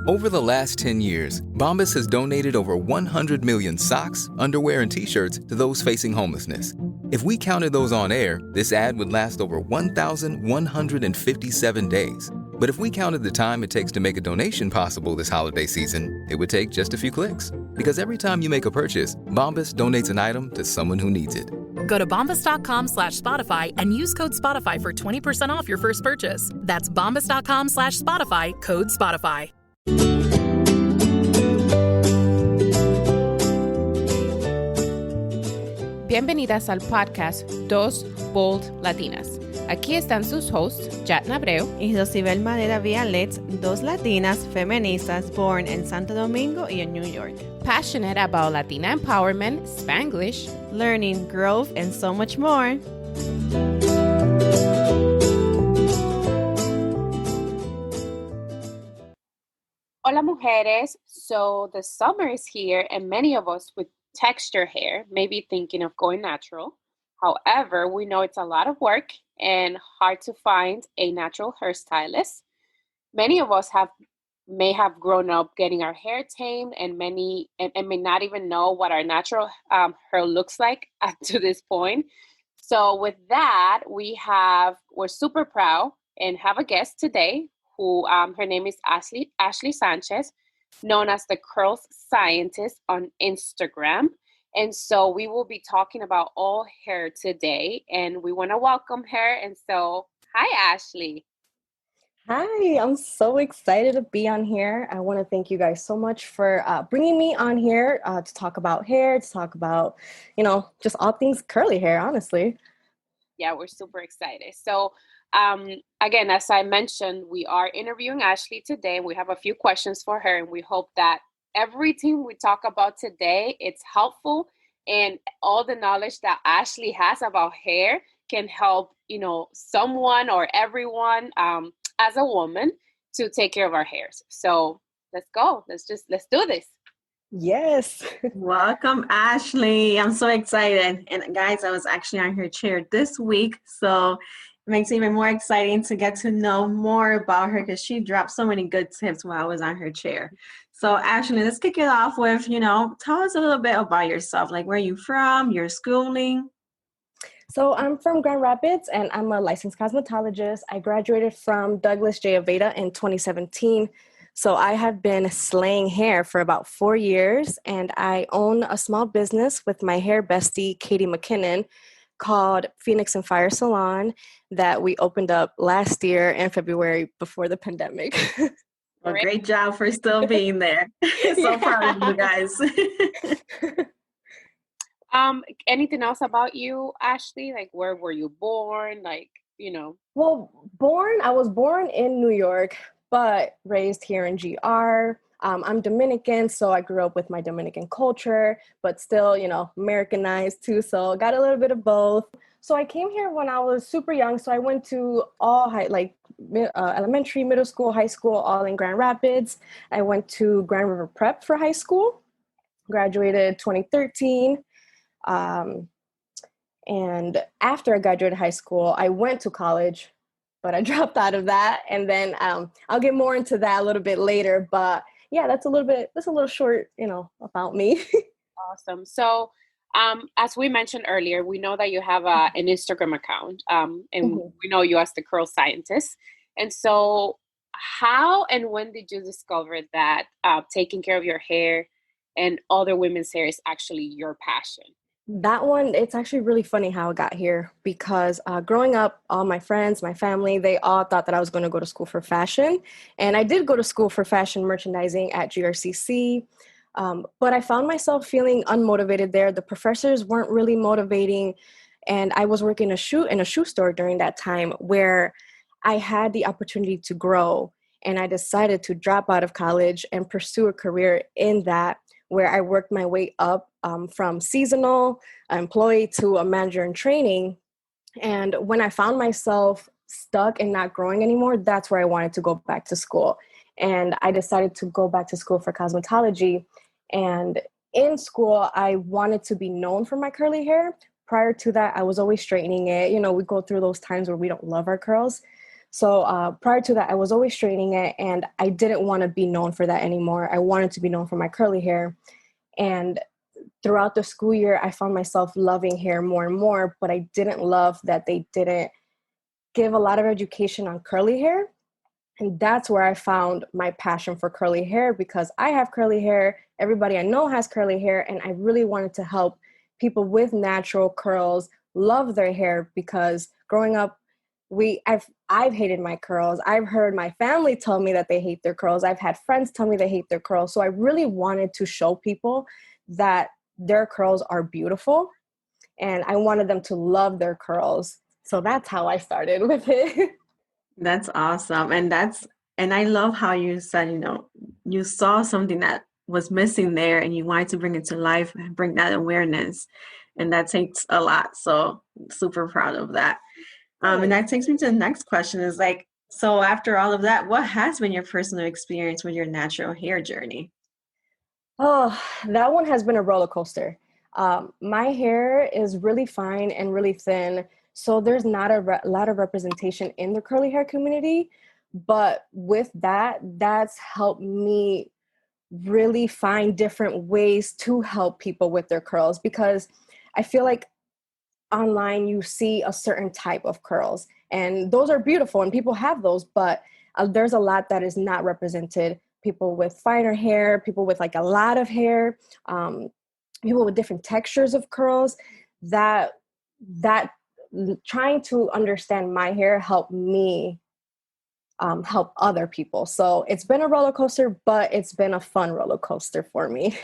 Over the last 10 years, Bombas has donated over 100 million socks, underwear, and T-shirts to those facing homelessness. If we counted those on air, this ad would last over 1,157 days. But if we counted the time it takes to make a donation possible this holiday season, it would take just a few clicks. Because every time you make a purchase, Bombas donates an item to someone who needs it. Go to bombas.com/Spotify and use code Spotify for 20% off your first purchase. That's bombas.com/Spotify, code Spotify. Bienvenidas al podcast Dos Bold Latinas. Aquí están sus hosts, Jatna Abreu y Josibel Madera Vialets, dos latinas feministas born in Santo Domingo y in New York. Passionate about Latina empowerment, Spanglish, learning, growth, and so much more. Hola mujeres, so the summer is here and many of us with texture hair may be thinking of going natural. However, we know it's a lot of work and hard to find a natural hairstylist. Many of us may have grown up getting our hair tamed and may not even know what our natural hair looks like up to this point. So with that, we're super proud and have a guest today who her name is Ashley Sanchez, known as the Curl Scientist on Instagram. And so we will be talking about all hair today, and we want to welcome her. And so, hi, Ashley. Hi, I'm so excited to be on here. I want to thank you guys so much for bringing me on here to talk about hair, to talk about, just all things curly hair, honestly. Yeah, we're super excited. So, again, as I mentioned, we are interviewing Ashley today. We have a few questions for her, and we hope that everything we talk about today, it's helpful, and all the knowledge that Ashley has about hair can help, someone or everyone as a woman to take care of our hairs. So let's go. Let's do this. Yes. Welcome, Ashley. I'm so excited. And guys, I was actually on her chair this week, so it makes it even more exciting to get to know more about her because she dropped so many good tips while I was on her chair. So Ashley, let's kick it off with, tell us a little bit about yourself, like where you from, your schooling. So I'm from Grand Rapids and I'm a licensed cosmetologist. I graduated from Douglas J. Aveda in 2017. So I have been slaying hair for about 4 years, and I own a small business with my hair bestie, Katie McKinnon, called Phoenix and Fire Salon that we opened up last year in February before the pandemic. Well, great job for still being there. So proud of you guys. Anything else about you, Ashley? Like, where were you born? Well, I was born in New York, but raised here in GR. I'm Dominican, so I grew up with my Dominican culture, but still, Americanized too. So got a little bit of both. So I came here when I was super young. So I went to all elementary, middle school, high school, all in Grand Rapids. I went to Grand River Prep for high school, graduated 2013. And after I graduated high school, I went to college, but I dropped out of that. And then I'll get more into that a little bit later. But yeah, that's a little short, about me. Awesome. So, as we mentioned earlier, we know that you have an Instagram account, and we know you as the Curl Scientist. And so how and when did you discover that taking care of your hair and other women's hair is actually your passion? That one, it's actually really funny how I got here because growing up, all my friends, my family, they all thought that I was going to go to school for fashion. And I did go to school for fashion merchandising at GRCC. But I found myself feeling unmotivated there. The professors weren't really motivating. And I was working in a shoe store during that time where I had the opportunity to grow. And I decided to drop out of college and pursue a career in that, where I worked my way up from seasonal employee to a manager in training. And when I found myself stuck and not growing anymore, that's where I wanted to go back to school. And I decided to go back to school for cosmetology. And in school, I wanted to be known for my curly hair. Prior to that, I was always straightening it. We go through those times where we don't love our curls. So prior to that, I was always straightening it, and I didn't want to be known for that anymore. I wanted to be known for my curly hair. And throughout the school year, I found myself loving hair more and more, but I didn't love that they didn't give a lot of education on curly hair. And that's where I found my passion for curly hair, because I have curly hair. Everybody I know has curly hair. And I really wanted to help people with natural curls love their hair, because growing up, I've hated my curls. I've heard my family tell me that they hate their curls. I've had friends tell me they hate their curls. So I really wanted to show people that their curls are beautiful, and I wanted them to love their curls. So that's how I started with it. That's awesome. And I love how you said, you saw something that was missing there and you wanted to bring it to life and bring that awareness. And that takes a lot. So super proud of that. And that takes me to the next question is like, so after all of that, what has been your personal experience with your natural hair journey? Oh, that one has been a roller coaster. My hair is really fine and really thin, so there's not a lot of representation in the curly hair community. But with that, that's helped me really find different ways to help people with their curls, because I feel like online you see a certain type of curls, and those are beautiful and people have those, but there's a lot that is not represented. People with finer hair, people with like a lot of hair, people with different textures of curls. That trying to understand my hair helped me help other people. So it's been a roller coaster, but it's been a fun roller coaster for me.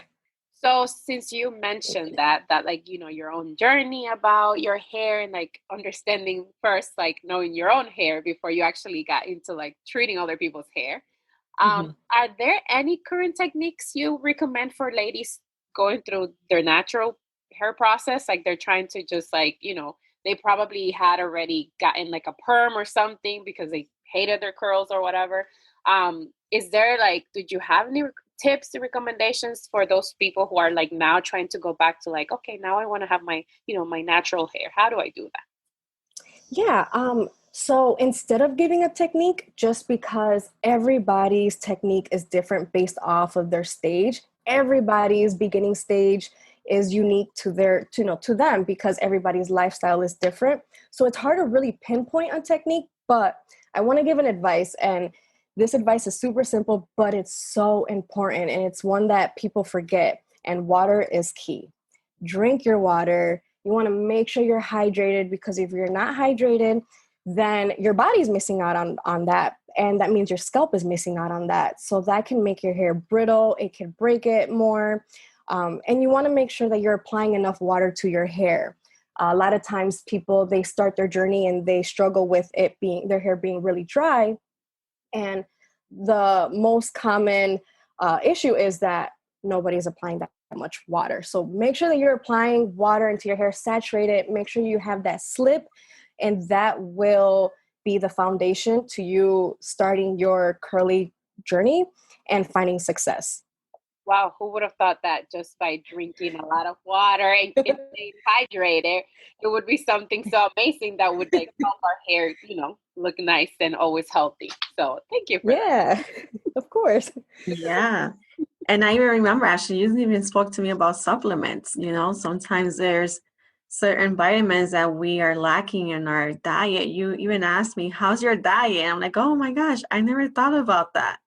So since you mentioned that like, your own journey about your hair and like understanding first, like knowing your own hair before you actually got into like treating other people's hair, are there any current techniques you recommend for ladies going through their natural hair process? Like they're trying to just like, they probably had already gotten like a perm or something because they hated their curls or whatever. Is there like, did you have any tips and recommendations for those people who are like now trying to go back to like, okay, now I want to have my, my natural hair. How do I do that? Yeah. So instead of giving a technique, just because everybody's technique is different based off of their stage, everybody's beginning stage is unique to to them, because everybody's lifestyle is different. So it's hard to really pinpoint a technique, but I want to give an advice, and this advice is super simple, but it's so important, and it's one that people forget, and water is key. Drink your water. You want to make sure you're hydrated, because if you're not hydrated, then your body's missing out on that. And that means your scalp is missing out on that. So that can make your hair brittle. It can break it more. And you want to make sure that you're applying enough water to your hair. A lot of times people, they start their journey and they struggle with their hair being really dry. And the most common issue is that nobody's applying that much water. So make sure that you're applying water into your hair, saturate it, make sure you have that slip, and that will be the foundation to you starting your curly journey and finding success. Wow, who would have thought that just by drinking a lot of water and staying hydrated, it would be something so amazing that would like help our hair, look nice and always healthy. So thank you for that. Of course. Yeah. And I even remember, Ashley, you even spoke to me about supplements. Sometimes there's certain vitamins that we are lacking in our diet. You even asked me, how's your diet? And I'm like, oh my gosh, I never thought about that.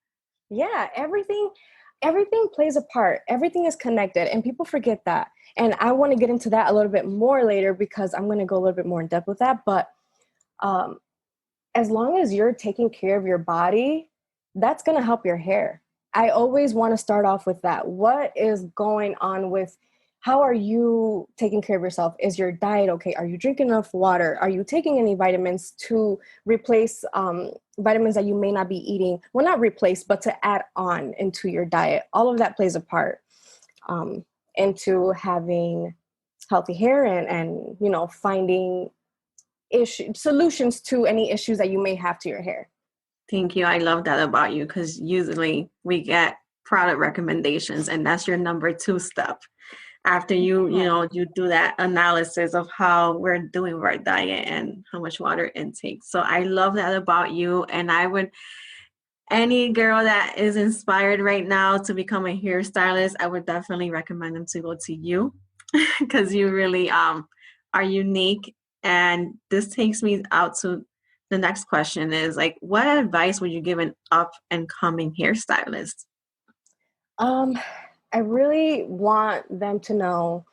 Yeah, everything plays a part. Everything is connected, and people forget that. And I want to get into that a little bit more later, because I'm going to go a little bit more in depth with that. But as long as you're taking care of your body, that's going to help your hair. I always want to start off with that. What is going on with, how are you taking care of yourself? Is your diet okay? Are you drinking enough water? Are you taking any vitamins to replace vitamins that you may not be eating? Well, not replace, but to add on into your diet. All of that plays a part into having healthy hair and finding solutions to any issues that you may have to your hair. Thank you. I love that about you, because usually we get product recommendations and that's your number 2 step. after you do that analysis of how we're doing with our diet and how much water intake. So I love that about you, and I would, any girl that is inspired right now to become a hairstylist, I would definitely recommend them to go to you because you really are unique. And this takes me out to the next question is like, what advice would you give an up and coming hairstylist? I really want them to know,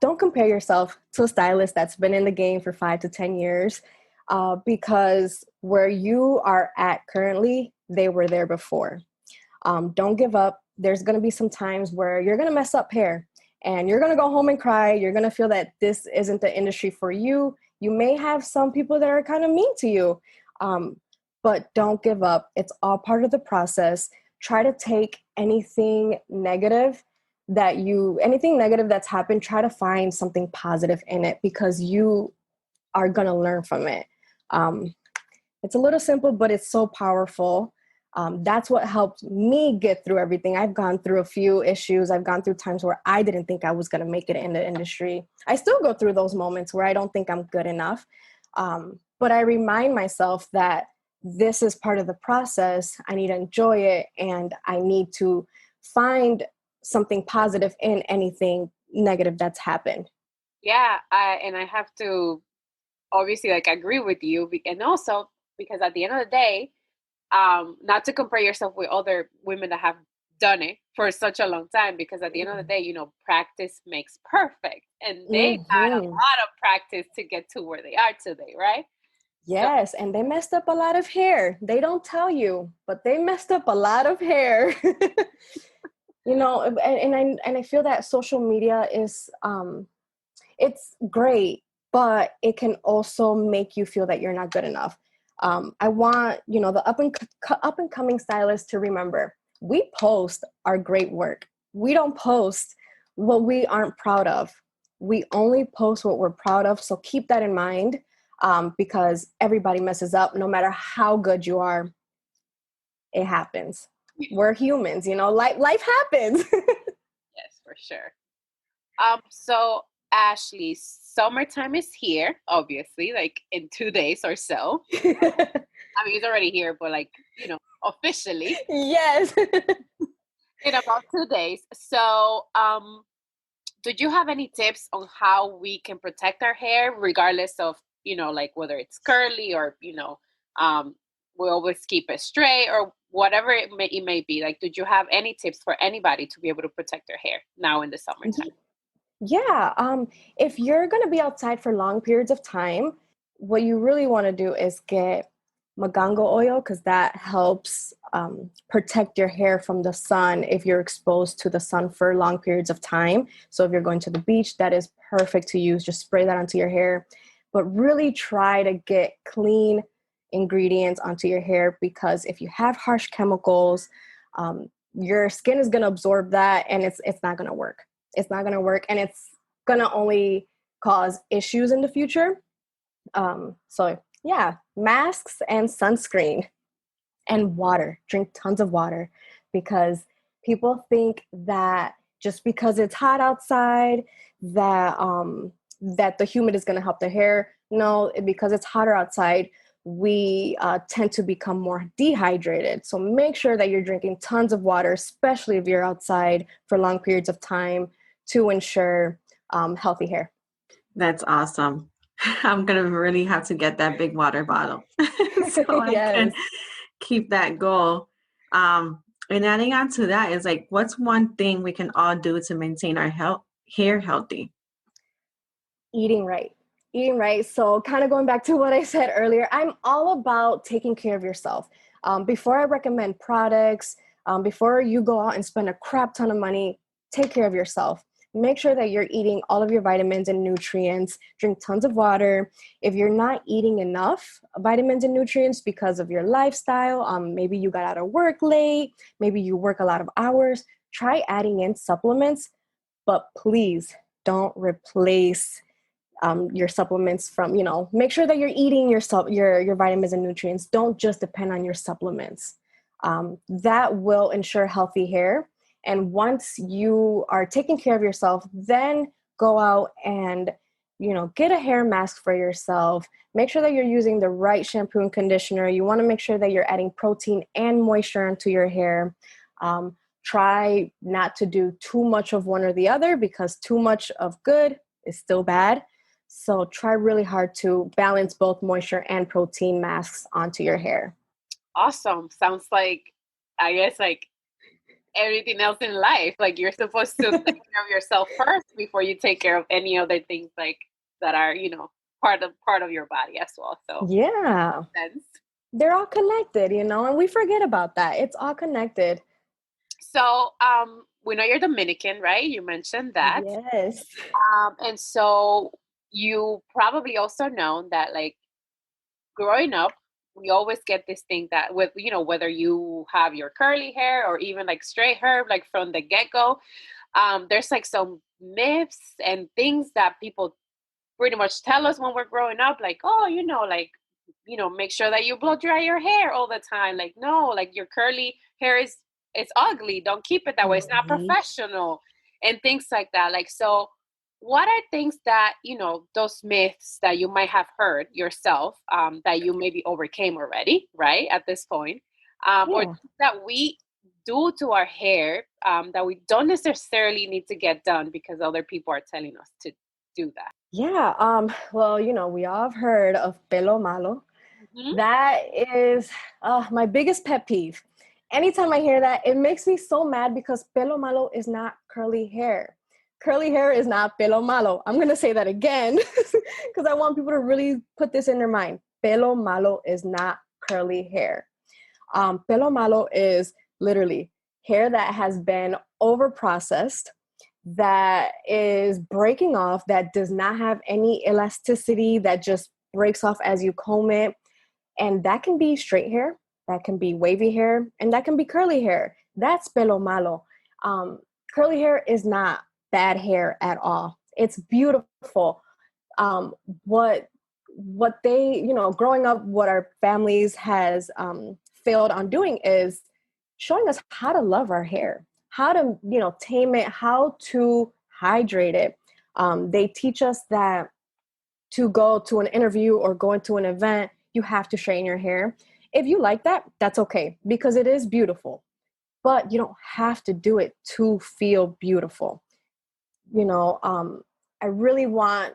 don't compare yourself to a stylist that's been in the game for 5 to 10 years, because where you are at currently, they were there before. Don't give up. There's going to be some times where you're going to mess up hair and you're going to go home and cry. You're going to feel that this isn't the industry for you. You may have some people that are kind of mean to you, but don't give up. It's all part of the process. Try to take anything negative that's happened, try to find something positive in it because you are going to learn from it. It's a little simple, but it's so powerful. That's what helped me get through everything. I've gone through a few issues. I've gone through times where I didn't think I was going to make it in the industry. I still go through those moments where I don't think I'm good enough. But I remind myself that this is part of the process. I need to enjoy it, and I need to find something positive in anything negative that's happened. Yeah, and I have to obviously like agree with you, and also because at the end of the day, not to compare yourself with other women that have done it for such a long time, because at the end of the day, practice makes perfect, and they had a lot of practice to get to where they are today, right? Yes, and they messed up a lot of hair. They don't tell you, but they messed up a lot of hair. And I feel that social media is it's great, but it can also make you feel that you're not good enough. I want the up and coming stylists to remember, we post our great work. We don't post what we aren't proud of. We only post what we're proud of. So keep that in mind. Because everybody messes up. No matter how good you are, it happens. We're humans, life happens. Yes, for sure. So Ashley, summertime is here, obviously, like in 2 days or so. I mean, it's already here, but officially. Yes. In about 2 days. So, do you have any tips on how we can protect our hair, regardless of like whether it's curly or we always keep it straight or whatever it may be? Like, did you have any tips for anybody to be able to protect their hair now in the summertime? Yeah. If you're going to be outside for long periods of time, what you really want to do is get magango oil, because that helps protect your hair from the sun if you're exposed to the sun for long periods of time. So if you're going to the beach, that is perfect to use. Just spray that onto your hair. But really try to get clean ingredients onto your hair, because if you have harsh chemicals, your skin is going to absorb that, and it's not going to work. It's not going to work, and it's going to only cause issues in the future. So yeah, masks and sunscreen and water. Drink tons of water, because people think that just because it's hot outside that the humid is going to help the hair. No, because it's hotter outside, we tend to become more dehydrated. So make sure that you're drinking tons of water, especially if you're outside for long periods of time, to ensure healthy hair. That's awesome. I'm going to really have to get that big water bottle so I can keep that goal. And adding on to that is like, what's one thing we can all do to maintain our hair healthy? Eating right. So kind of going back to what I said earlier, I'm all about taking care of yourself. Before I recommend products, before you go out and spend a crap ton of money, take care of yourself. Make sure that you're eating all of your vitamins and nutrients. Drink tons of water. If you're not eating enough vitamins and nutrients because of your lifestyle, maybe you got out of work late, maybe you work a lot of hours, try adding in supplements, but please don't replace your supplements from, make sure that you're eating your vitamins and nutrients. Don't just depend on your supplements. That will ensure healthy hair. And once you are taking care of yourself, then go out and, get a hair mask for yourself. Make sure that you're using the right shampoo and conditioner. You want to make sure that you're adding protein and moisture into your hair. Try not to do too much of one or the other, because too much of good is still bad. So try really hard to balance both moisture and protein masks onto your hair. Awesome. Sounds like, I guess, like everything else in life. Like you're supposed to take care of yourself first before you take care of any other things like that are, part of your body as well. So yeah, they're all connected, and we forget about that. It's all connected. So we know you're Dominican, right? You mentioned that. Yes. And so you probably also know that, like, growing up, we always get this thing that with, whether you have your curly hair or even like straight hair, like from the get-go, there's like some myths and things that people pretty much tell us when we're growing up, like, oh, make sure that you blow dry your hair all the time. Like, no, like your curly hair it's ugly. Don't keep it that way. It's not professional, and things like that. Like, so what are things that, those myths that you might have heard yourself, that you maybe overcame already, right, at this point, or that we do to our hair, that we don't necessarily need to get done because other people are telling us to do that? Yeah. Well, we all have heard of pelo malo. Mm-hmm. That is my biggest pet peeve. Anytime I hear that, it makes me so mad, because pelo malo is not curly hair. Curly hair is not pelo malo. I'm going to say that again because I want people to really put this in their mind. Pelo malo is not curly hair. Pelo malo is literally hair that has been over processed, that is breaking off, that does not have any elasticity, that just breaks off as you comb it. And that can be straight hair, that can be wavy hair, and that can be curly hair. That's pelo malo. Curly hair is not bad hair at all. It's beautiful. What they, growing up, what our families has failed on doing is showing us how to love our hair, how to, tame it, how to hydrate it. They teach us that to go to an interview or go into an event, you have to straighten your hair. If you like that, that's okay, because it is beautiful, but you don't have to do it to feel beautiful. I really want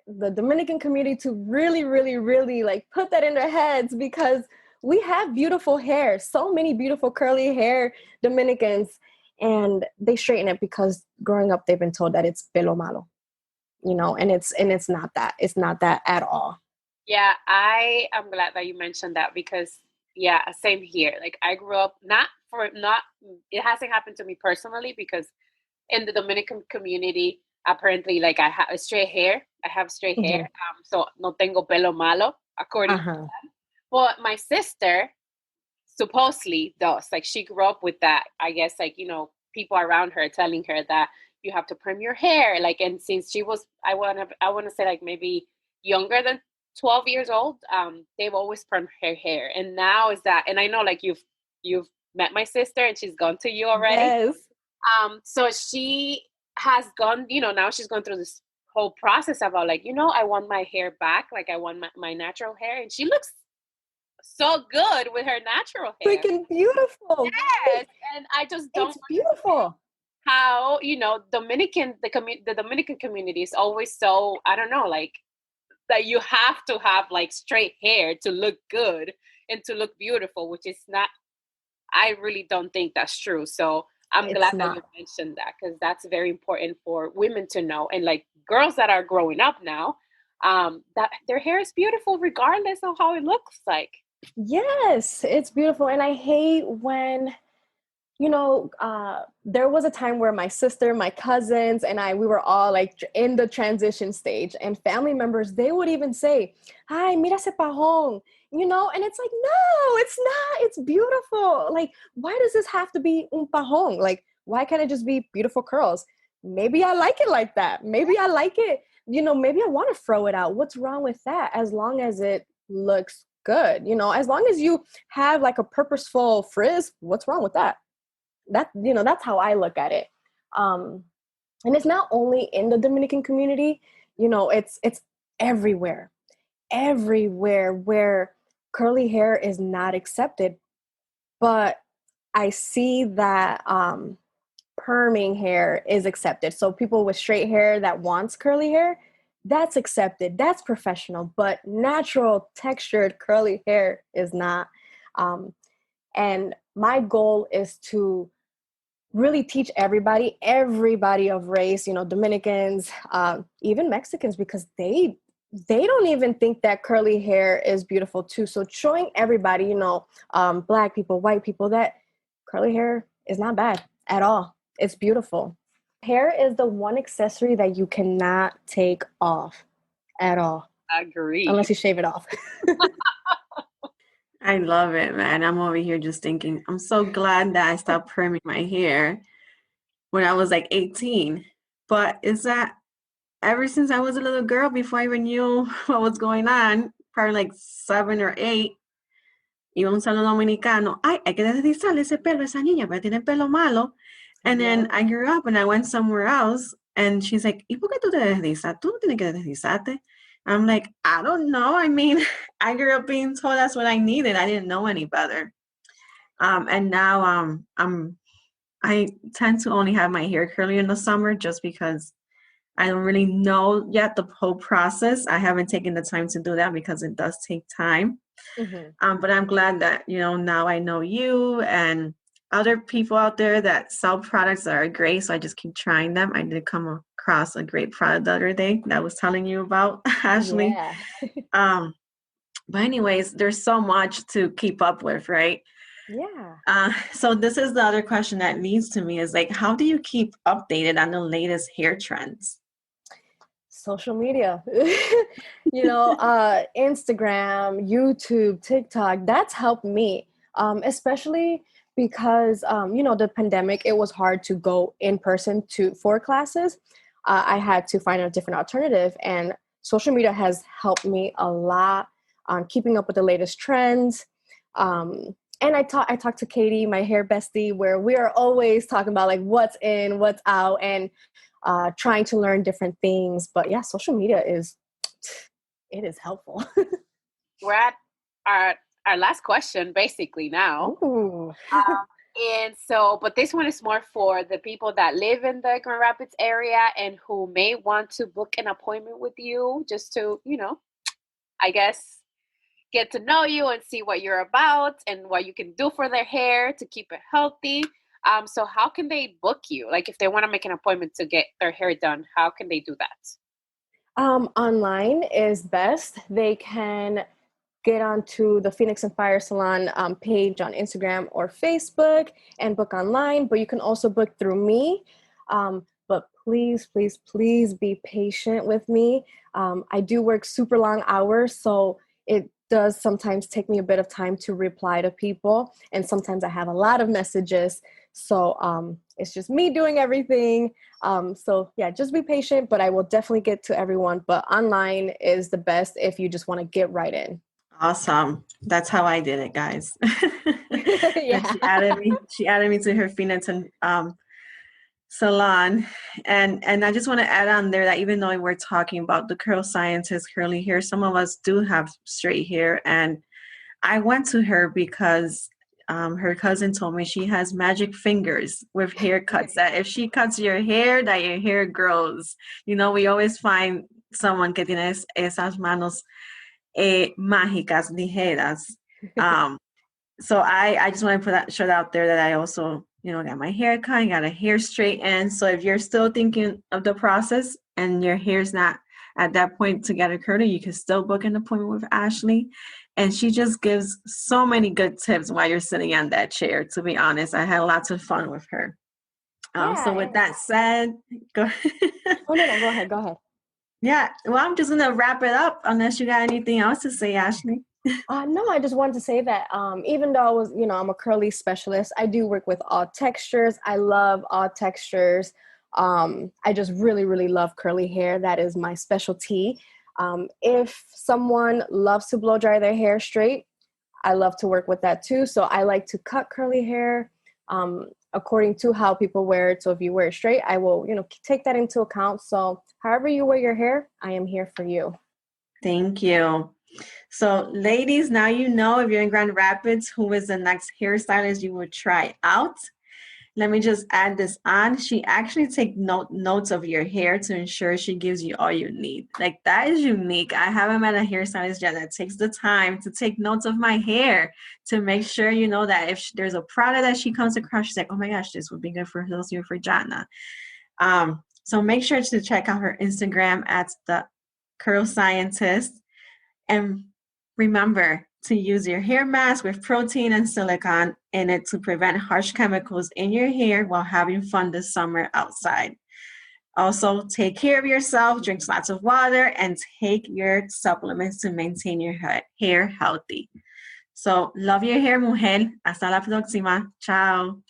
the Dominican community to really, really, really like put that in their heads, because we have beautiful hair, so many beautiful curly hair Dominicans, and they straighten it because growing up they've been told that it's pelo malo, and it's not that. It's not that at all. Yeah, I am glad that you mentioned that, because same here. Like, I grew up it hasn't happened to me personally, because in the Dominican community, apparently, like, I have straight hair. I have straight hair. So no tengo pelo malo, according to them. But my sister supposedly does. Like, she grew up with that. I guess, like, people around her telling her that you have to perm your hair. Like, and since she was, I want to say, like, maybe younger than 12 years old, they've always permed her hair. And now is that, and I know, like, you've met my sister and she's gone to you already. Yes. So she has gone, now she's gone through this whole process about, like, I want my hair back. Like, I want my natural hair. And she looks so good with her natural hair. Freaking beautiful. Yes. And I just don't. It's beautiful. How, the Dominican community is always so, I don't know, like, that you have to have like straight hair to look good and to look beautiful, which is not, I really don't think that's true. So I'm glad that you mentioned that, because that's very important for women to know, and like girls that are growing up now, that their hair is beautiful regardless of how it looks like. Yes, it's beautiful. And I hate when, there was a time where my sister, my cousins, and we were all like in the transition stage, and family members, they would even say, "Ay, mira ese pajón," and it's like, no, it's not. It's beautiful. Like, why does this have to be un pajón? Like, why can't it just be beautiful curls? Maybe I like it like that. Maybe I like it, maybe I want to throw it out. What's wrong with that? As long as it looks good, as long as you have like a purposeful frizz, what's wrong with that? that's how I look at it. And it's not only in the Dominican community, it's everywhere where curly hair is not accepted. But I see that perming hair is accepted. So people with straight hair that wants curly hair, that's accepted. That's professional. But natural textured curly hair is not. And my goal is to really teach everybody of race, Dominicans, even Mexicans, because they don't even think that curly hair is beautiful too. So showing everybody, Black people, white people, that curly hair is not bad at all. It's beautiful. Hair is the one accessory that you cannot take off at all. Agree. Unless you shave it off. I love it, man. I'm over here just thinking, I'm so glad that I stopped perming my hair when I was like 18. But it's that ever since I was a little girl, before I even knew what was going on, probably like 7 or 8, iba un salón dominicano, ay, hay que deslizarle ese pelo a esa niña, pero tiene pelo malo. And then I grew up and I went somewhere else, and she's like, ¿y por qué tú te deslizas? Tú no tienes que deslizarte. I'm like, I don't know. I mean, I grew up being told that's what I needed. I didn't know any better. And now I tend to only have my hair curly in the summer just because I don't really know yet the whole process. I haven't taken the time to do that because it does take time. Mm-hmm. But I'm glad that, now I know you and other people out there that sell products that are great. So I just keep trying them. I did come across a great product the other day that I was telling you about, Ashley. Yeah. But anyways, there's so much to keep up with, right? Yeah. So this is the other question that leads to me is like, how do you keep updated on the latest hair trends? Social media, Instagram, YouTube, TikTok, that's helped me, especially because, the pandemic, it was hard to go in person for classes. I had to find a different alternative, and social media has helped me a lot on keeping up with the latest trends. And I talked to Katie, my hair bestie, where we are always talking about like what's in, what's out, and trying to learn different things. But yeah, social media is helpful. We're at our last question basically now. And so, but this one is more for the people that live in the Grand Rapids area and who may want to book an appointment with you just to, I guess, get to know you and see what you're about and what you can do for their hair to keep it healthy. So how can they book you? Like if they want to make an appointment to get their hair done, how can they do that? Online is best. They can get onto the Phoenix and Fire Salon page on Instagram or Facebook and book online, but you can also book through me. But please, please, please be patient with me. I do work super long hours, so it does sometimes take me a bit of time to reply to people, and sometimes I have a lot of messages. So it's just me doing everything. So yeah, just be patient, but I will definitely get to everyone. But online is the best if you just want to get right in. Awesome. That's how I did it, guys. Yeah. She added me to her Phoenix and salon. And I just want to add on there that even though we're talking about the curl scientist, curly hair, some of us do have straight hair. And I went to her because her cousin told me she has magic fingers with haircuts, that if she cuts your hair, that your hair grows. We always find someone que tiene esas manos mágicas, ligeras. So I just want to put that out there that I also, got my hair cut, got a hair straightened. So if you're still thinking of the process and your hair's not at that point to get a curly, you can still book an appointment with Ashley. And she just gives so many good tips while you're sitting on that chair, to be honest. I had lots of fun with her. So with that said, go Oh, no, go ahead. Yeah, well, I'm just going to wrap it up unless you got anything else to say, Ashley. No, I just wanted to say that even though I'm a curly specialist, I do work with all textures. I love all textures. I just really, really love curly hair. That is my specialty. If someone loves to blow dry their hair straight, I love to work with that too. So I like to cut curly hair. according to how people wear it. So if you wear it straight, I will, take that into account. So however you wear your hair, I am here for you. Thank you. So ladies, now you know if you're in Grand Rapids, who is the next hairstylist you would try out. Let me just add this on. She actually takes notes of your hair to ensure she gives you all you need. Like, that is unique. I haven't met a hairstylist yet that takes the time to take notes of my hair to make sure, that if there's a product that she comes across, she's like, oh my gosh, this would be good for Hills or for Jatna. So make sure to check out her Instagram at the Curl Scientist. And remember to use your hair mask with protein and silicone in it to prevent harsh chemicals in your hair while having fun this summer outside. Also, take care of yourself, drink lots of water, and take your supplements to maintain your hair healthy. So, love your hair, mujer. Hasta la próxima. Ciao.